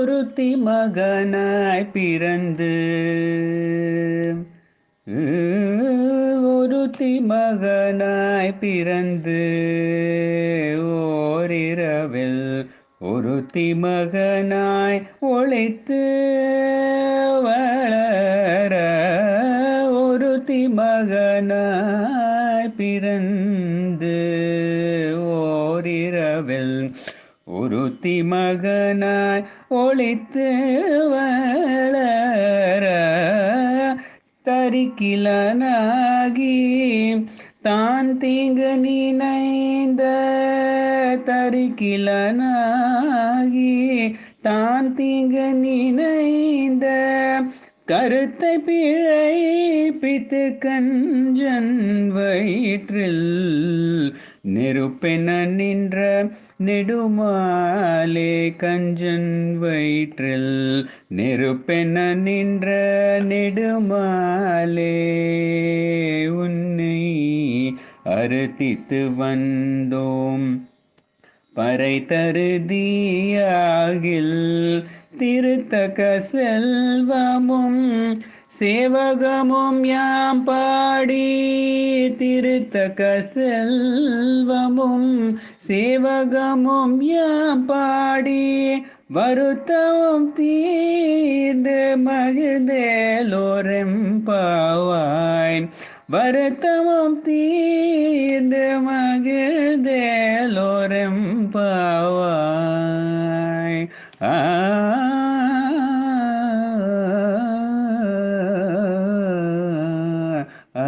ஒருத்தி மகனாய் பிறந்து ஒருத்தி மகனாய் பிறந்து ஓரிரவில் ஒருத்தி மகனாய் ஒளித்து வளர ஒருத்தி மகனாய் பிறந்து ஓரிரவில் ஒருத்தி மகனாய் ஒளித்து வளர தரிக்கிலனாகி தான் தீங்கு நினைந்த தரிக்கிலனாகி தான் தீங்கு நினைந்த கருத்தை பிழைப்பித்து கஞ்சன் வயிற்றில் நெருப்பென நின்ற நெடுமாலே கஞ்சன் வயிற்றில் நெருப்பென நின்ற நெடுமாலே உன்னை அறுத்தித்து வந்தோம் பறை தருதியாகில் திருத்தக்க செல்வமும் சேவகமும் யாம் பாடி திருத்தக்க செல்வமும் சேவகமும் யாம் பாடி வருத்தமும் தீர்ந்து மகிழ்ந்தேலோரெம்பாவாய் வருத்தமும் தீர்ந்து மகிழ்ந்தேலோரெம்பாவாய் ஆ ஆ